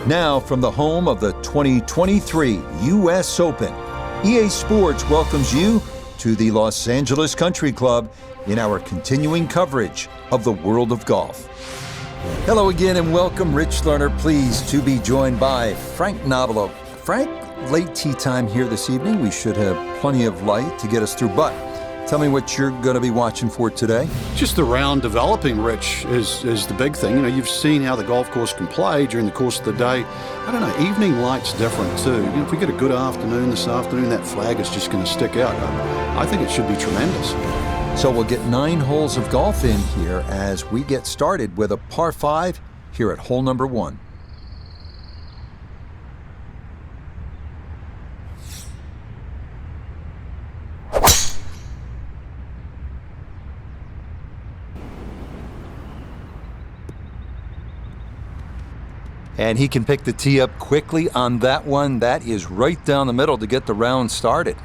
Now, from the home of the 2023 U.S. Open, EA Sports welcomes you to the Los Angeles Country Club in our continuing coverage of the world of golf. Hello again and welcome. Rich Lerner, pleased to be joined by Frank Nobilo. Frank, late tee time here this evening. We should have plenty of light to get us through, but tell me what you're going to be watching for today. Just the round developing, Rich, is the big thing. You know, you've seen how the golf course can play during the course of the day. I don't know, evening light's different too. You know, if we get a good afternoon this afternoon, that flag is just going to stick out. I think it should be tremendous. So we'll get 9 holes of golf in here as we get started with a par 5 here at hole number 1. And he can pick the tee up quickly on that one. That is right down the middle to get the round started.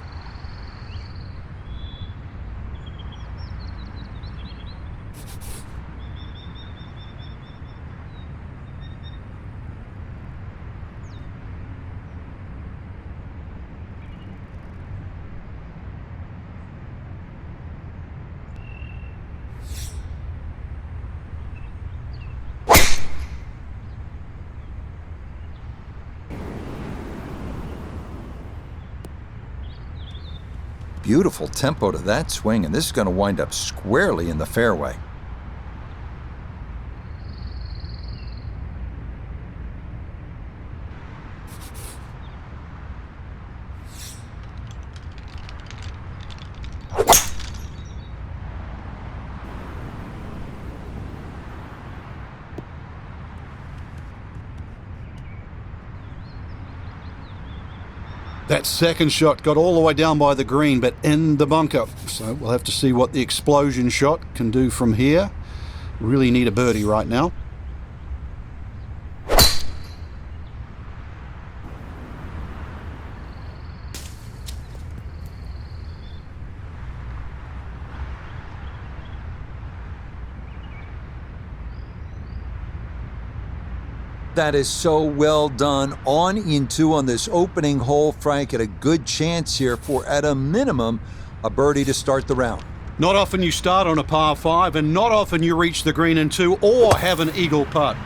Beautiful tempo to that swing, and this is going to wind up squarely in the fairway. That second shot got all the way down by the green, but in the bunker. So we'll have to see what the explosion shot can do from here. Really need a birdie right now. That is so well done. On into on this opening hole, Frank, at a good chance here for, at a minimum, a birdie to start the round. Not often you start on a par 5, and not often you reach the green in 2 or have an eagle putt.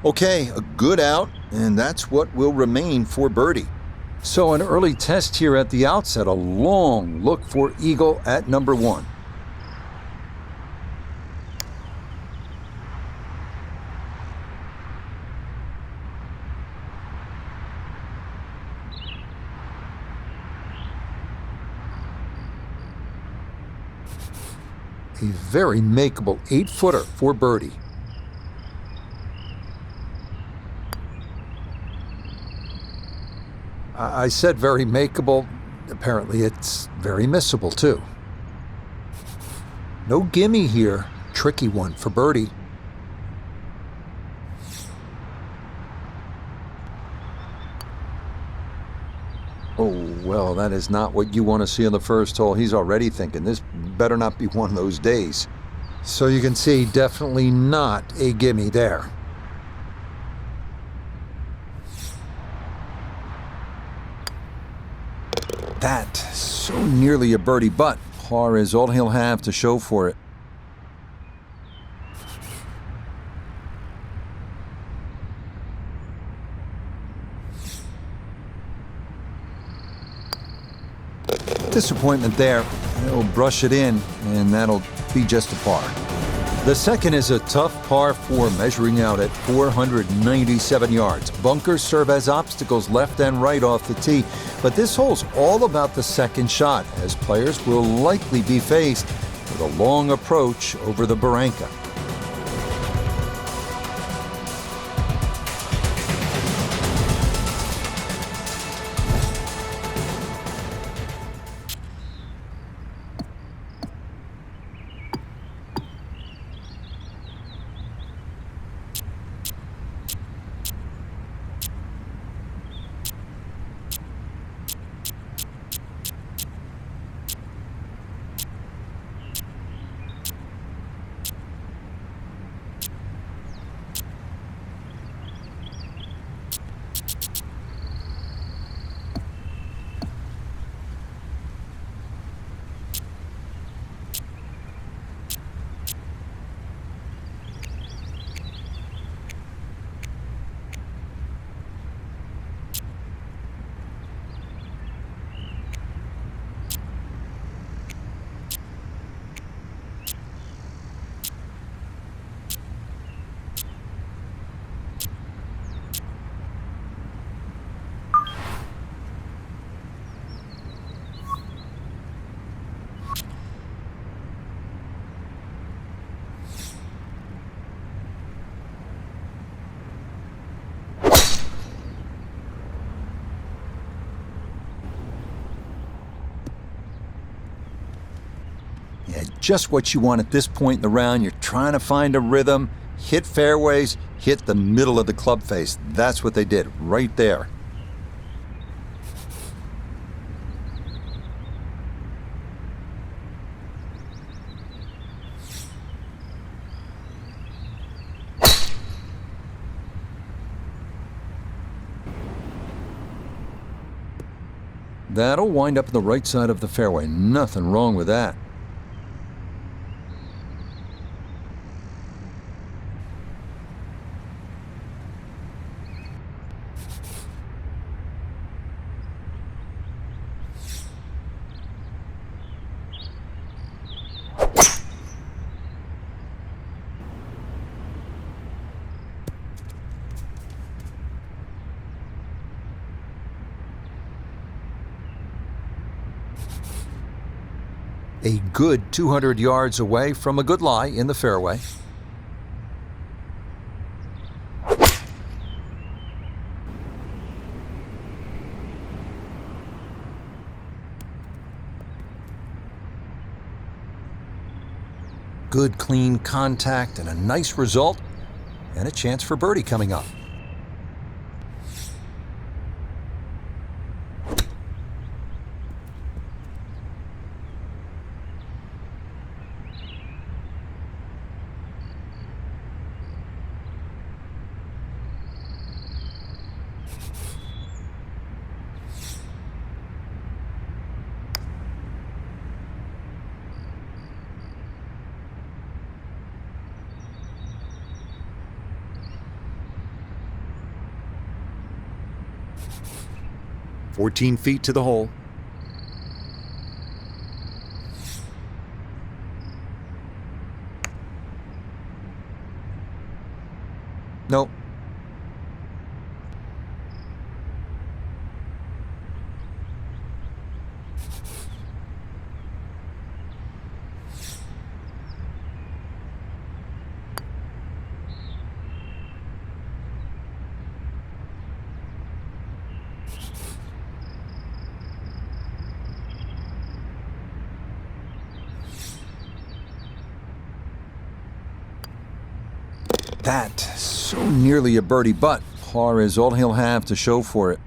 Okay, a good out, and that's what will remain for birdie. So an early test here at the outset, a long look for eagle at number 1. A very makeable 8-footer for birdie. I said very makeable. Apparently it's very missable too. No gimme here. Tricky one for birdie. Oh, well, that is not what you want to see on the first hole. He's already thinking this better not be one of those days. So you can see definitely not a gimme there. That, so nearly a birdie, but par is all he'll have to show for it. Disappointment there. He'll brush it in, and that'll be just a par. The second is a tough par 4, measuring out at 497 yards. Bunkers serve as obstacles left and right off the tee, but this hole's all about the second shot, as players will likely be faced with a long approach over the barranca. Yeah, just what you want at this point in the round. You're trying to find a rhythm, hit fairways, hit the middle of the club face. That's what they did right there. That'll wind up on the right side of the fairway. Nothing wrong with that. A good 200 yards away from a good lie in the fairway. Good clean contact and a nice result, and a chance for birdie coming up. "14 feet to the hole." Nope. That, so nearly a birdie, but par is all he'll have to show for it.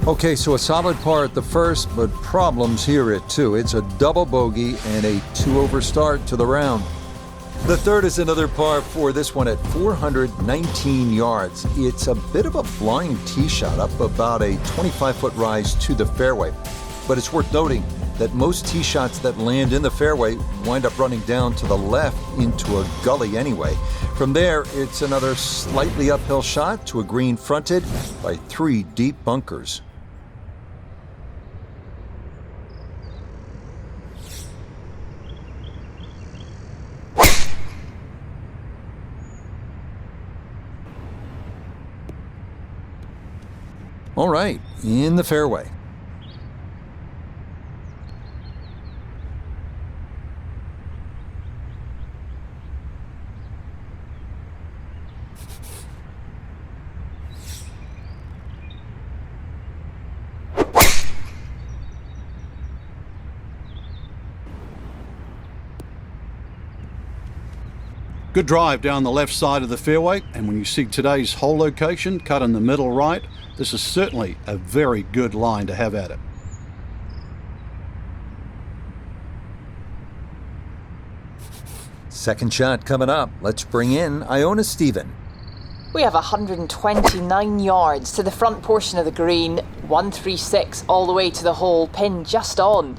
Okay, so a solid par at the first, but problems here at 2. It's a double bogey and a 2-over start to the round. The third is another par 4, this one at 419 yards. It's a bit of a blind tee shot up about a 25-foot rise to the fairway. But it's worth noting that most tee shots that land in the fairway wind up running down to the left into a gully anyway. From there, it's another slightly uphill shot to a green fronted by 3 deep bunkers. All right, in the fairway. Good drive down the left side of the fairway, and when you see today's hole location cut in the middle right, this is certainly a very good line to have at it. Second shot coming up. Let's bring in Iona Stephen. We have 129 yards to the front portion of the green, 136 all the way to the hole, pin just on.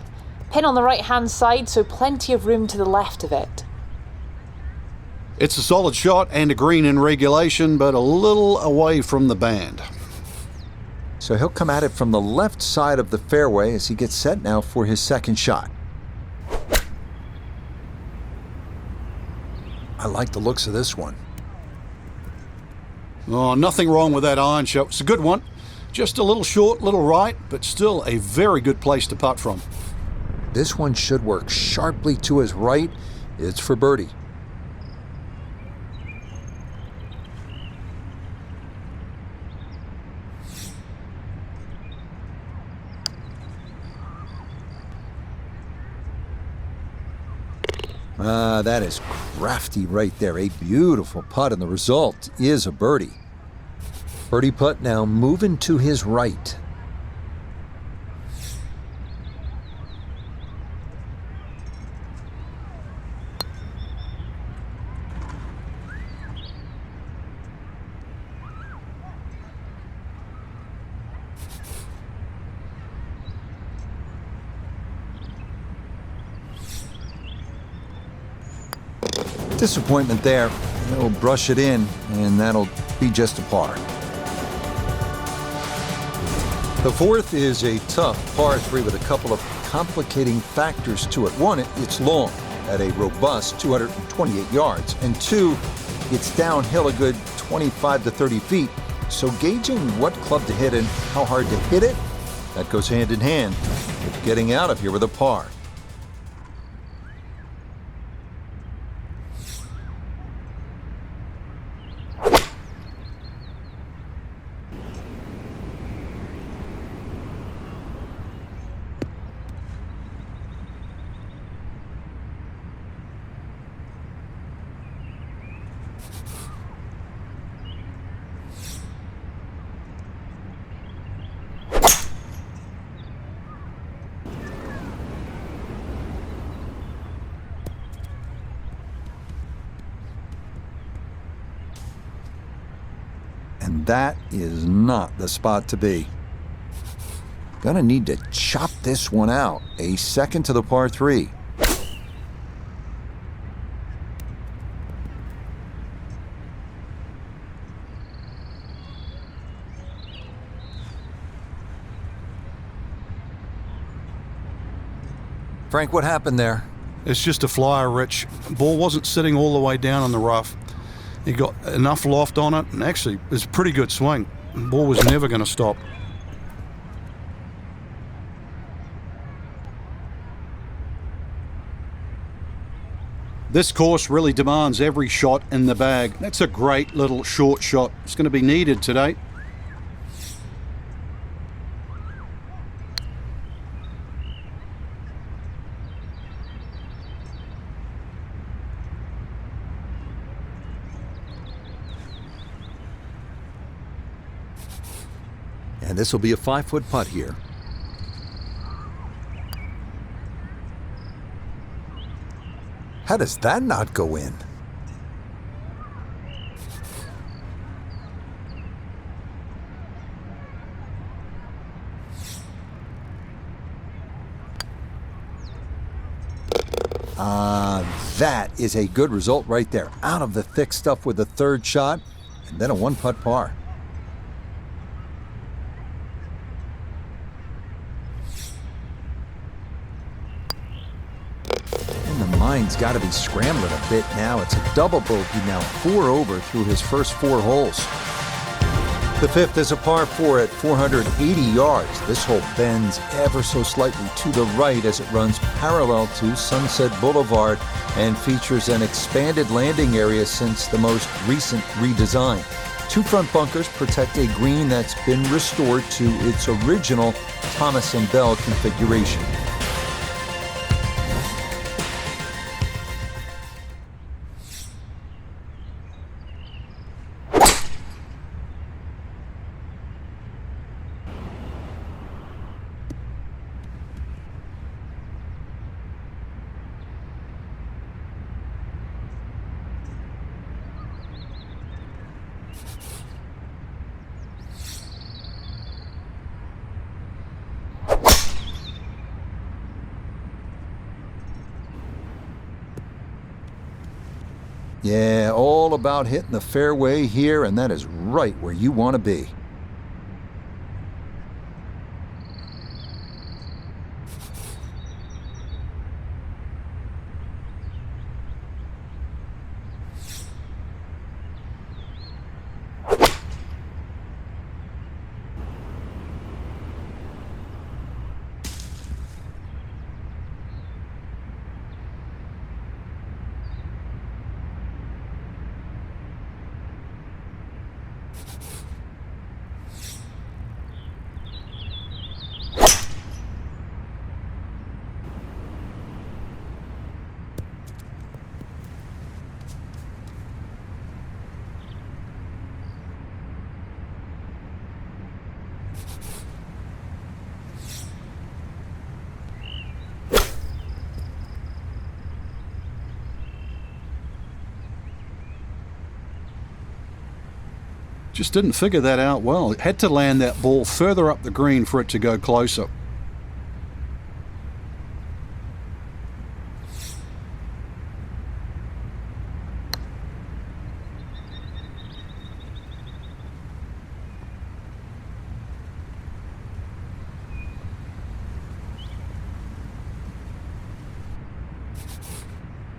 Pin on the right-hand side, so plenty of room to the left of it. It's a solid shot and a green in regulation, but a little away from the band. So he'll come at it from the left side of the fairway as he gets set now for his second shot. I like the looks of this one. Oh, nothing wrong with that iron shot. It's a good one. Just a little short, little right, but still a very good place to putt from. This one should work sharply to his right. It's for birdie. That is crafty right there. A beautiful putt, and the result is a birdie. Birdie putt now moving to his right. Disappointment there. He'll brush it in, and that'll be just a par. The fourth is a tough par 3 with a couple of complicating factors to it. One, it's long at a robust 228 yards. And two, it's downhill a good 25 to 30 feet. So gauging what club to hit and how hard to hit it, that goes hand in hand with getting out of here with a par. And that is not the spot to be. Gonna need to chop this one out. A second to the par 3. Frank, what happened there? It's just a flyer, Rich. Ball wasn't sitting all the way down on the rough. He got enough loft on it, and actually, it was a pretty good swing. The ball was never going to stop. This course really demands every shot in the bag. That's a great little short shot. It's going to be needed today. And this will be a 5-foot putt here. How does that not go in? That is a good result right there. Out of the thick stuff with the third shot, and then a 1-putt par. Mind's got to be scrambling a bit now. It's a double bogey now, 4 over through his first 4 holes. The fifth is a par 4 at 480 yards. This hole bends ever so slightly to the right as it runs parallel to Sunset Boulevard and features an expanded landing area since the most recent redesign. 2 front bunkers protect a green that's been restored to its original Thomas and Bell configuration. Yeah, all about hitting the fairway here, and that is right where you want to be. Just didn't figure that out well. It had to land that ball further up the green for it to go closer.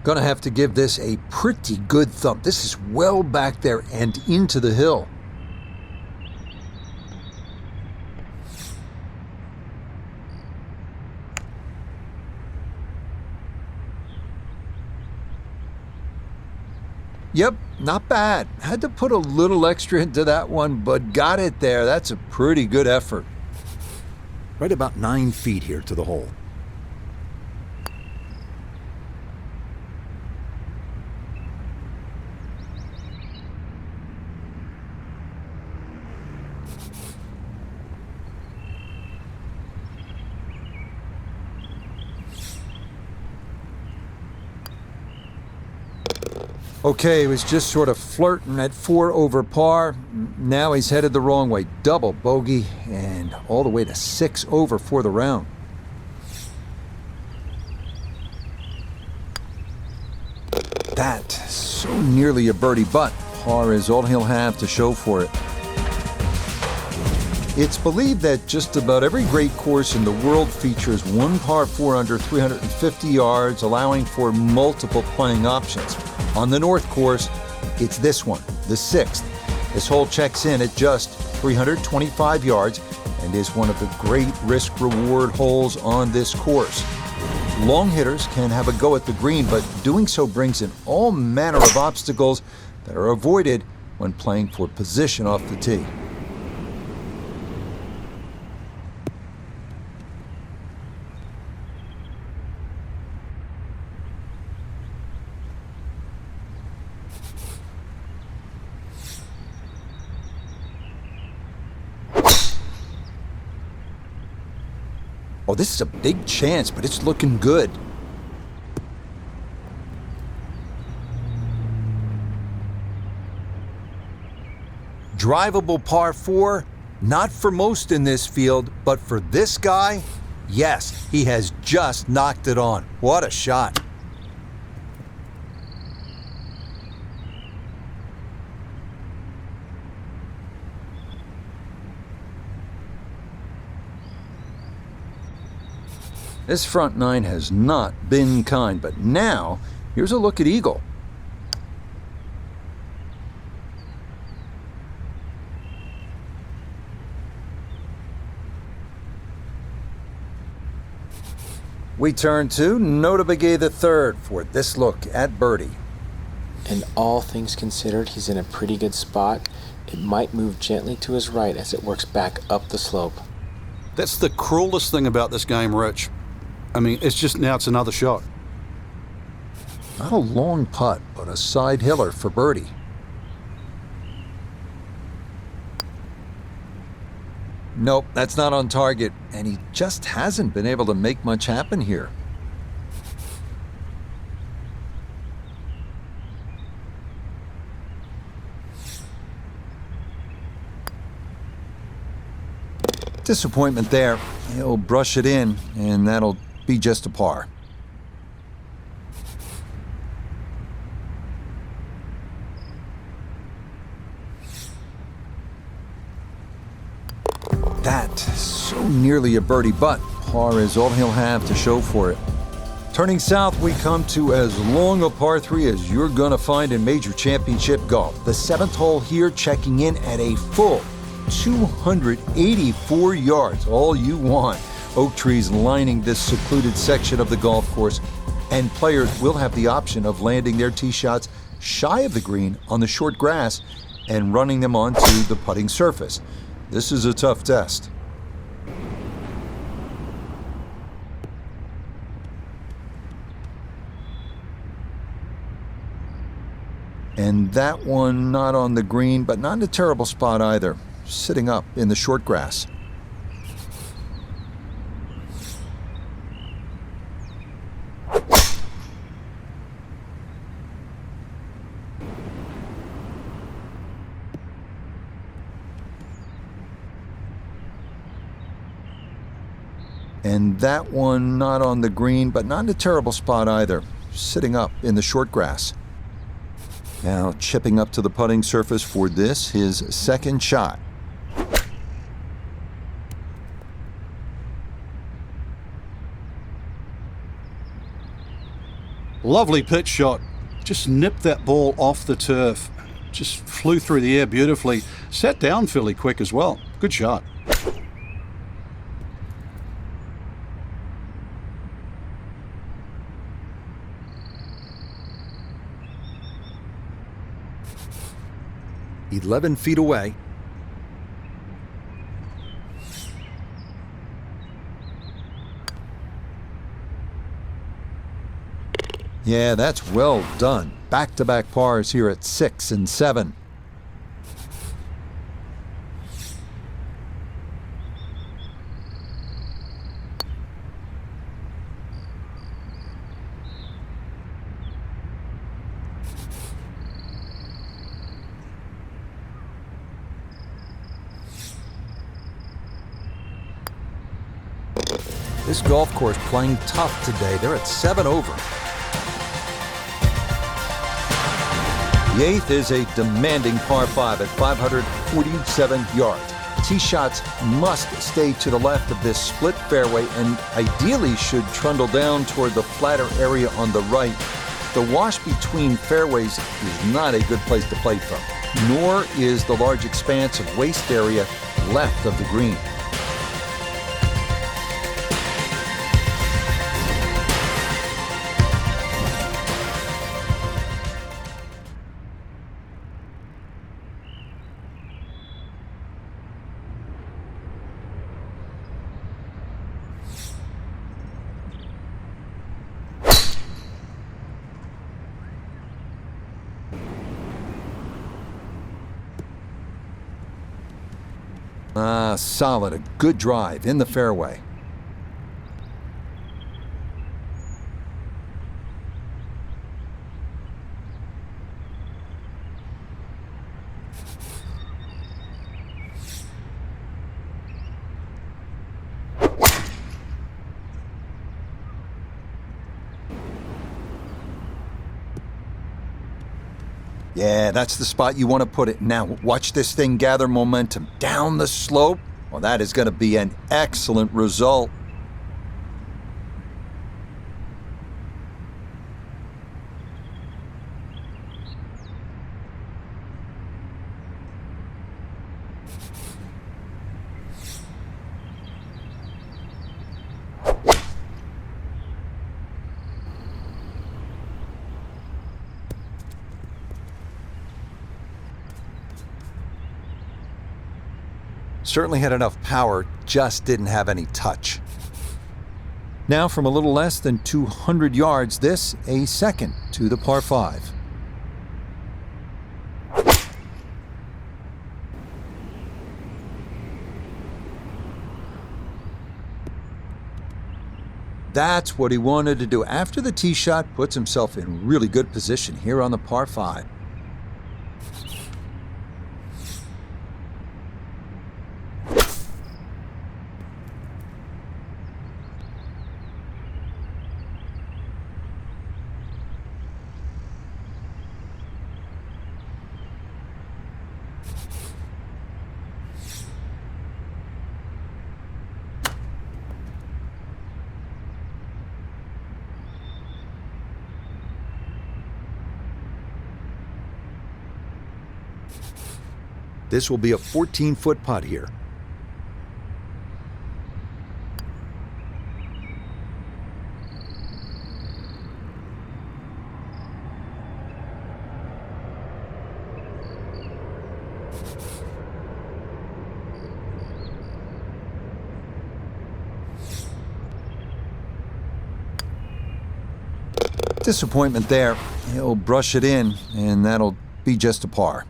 Gonna have to give this a pretty good thump. This is well back there and into the hill. Yep, not bad. Had to put a little extra into that one, but got it there. That's a pretty good effort. Right about 9 feet here to the hole. Okay, he was just sort of flirting at 4 over par. Now he's headed the wrong way. Double bogey and all the way to 6 over for the round. That, so nearly a birdie, but par is all he'll have to show for it. It's believed that just about every great course in the world features one par 4 under 350 yards, allowing for multiple playing options. On the North Course, it's this one, the 6th. This hole checks in at just 325 yards and is one of the great risk-reward holes on this course. Long hitters can have a go at the green, but doing so brings in all manner of obstacles that are avoided when playing for position off the tee. Oh, this is a big chance, but it's looking good. Drivable par 4, not for most in this field, but for this guy, yes, he has just knocked it on. What a shot. This front 9 has not been kind, but now here's a look at eagle. We turn to Nota Begay III for this look at birdie. And all things considered, he's in a pretty good spot. It might move gently to his right as it works back up the slope. That's the cruelest thing about this game, Rich. I mean, it's another shot. Not a long putt, but a side hiller for birdie. Nope, that's not on target, and he just hasn't been able to make much happen here. Disappointment there. He'll brush it in, and that'll be just a par. That, so nearly a birdie, but par is all he'll have to show for it. Turning south, we come to as long a par 3 as you're gonna find in major championship golf. The 7th hole here checking in at a full 284 yards, all you want. Oak trees lining this secluded section of the golf course, and players will have the option of landing their tee shots shy of the green on the short grass and running them onto the putting surface. This is a tough test. And that one not on the green, but not in a terrible spot either, sitting up in the short grass. And that one not on the green, but not in a terrible spot either, sitting up in the short grass. Now chipping up to the putting surface for this, his second shot. Lovely pitch shot. Just nipped that ball off the turf. Just flew through the air beautifully. Sat down fairly quick as well. Good shot. "11 feet away." Yeah, that's well done. Back-to-back pars here at 6 and 7. This golf course playing tough today. They're at 7 over. The 8th is a demanding par 5 at 547 yards. Tee shots must stay to the left of this split fairway and ideally should trundle down toward the flatter area on the right. The wash between fairways is not a good place to play from, nor is the large expanse of waste area left of the green. Solid, a good drive in the fairway. Yeah, that's the spot you want to put it. Now, watch this thing gather momentum down the slope. Well, that is going to be an excellent result. Certainly had enough power, just didn't have any touch. Now from a little less than 200 yards, this a second to the par 5. That's what he wanted to do. After the tee shot, puts himself in really good position here on the par 5. This will be a 14-foot putt here. Disappointment there. He'll brush it in, and that'll be just a par.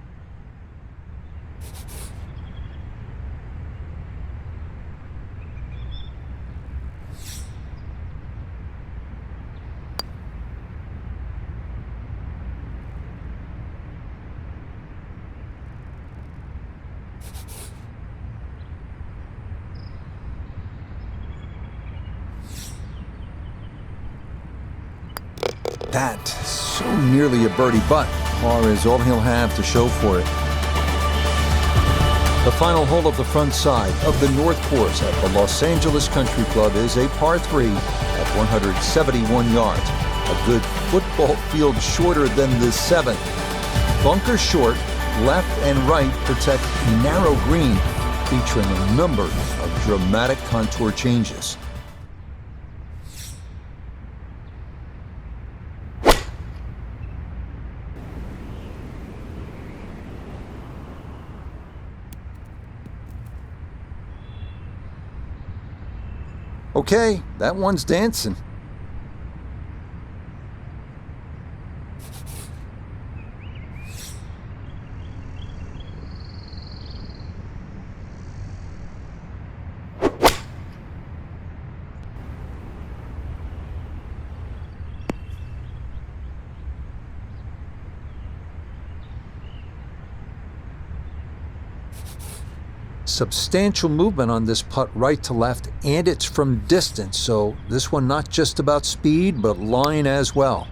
that. So nearly a birdie, but par is all he'll have to show for it. The final hole of the front side of the North Course at the Los Angeles Country Club is a par 3 at 171 yards. A good football field shorter than the 7th. Bunker short, left and right protect a narrow green featuring a number of dramatic contour changes. Okay, that one's dancing. Substantial movement on this putt right to left, and it's from distance, so this one not just about speed, but line as well.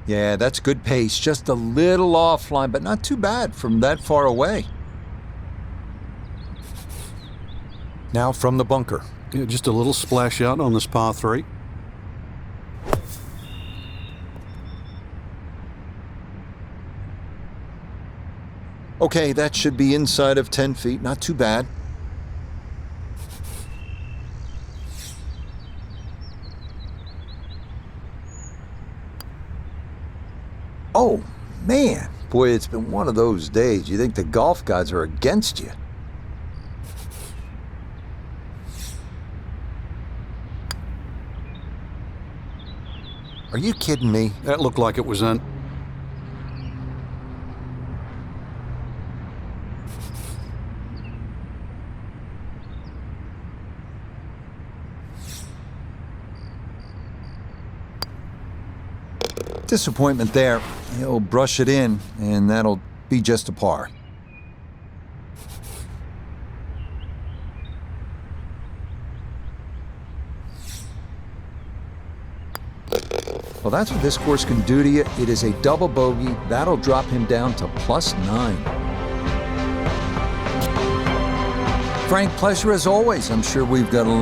Yeah, that's good pace, just a little offline, but not too bad from that far away. Now from the bunker. Yeah, just a little splash out on this par 3. Okay, that should be inside of 10 feet, not too bad. Oh, man. Boy, it's been one of those days. You think the golf gods are against you. Are you kidding me? That looked like it was in. Disappointment there. He'll brush it in, and that'll be just a par. Well, that's what this course can do to you. It is a double bogey. That'll drop him down to +9. Frank, pleasure as always. I'm sure we've got a lot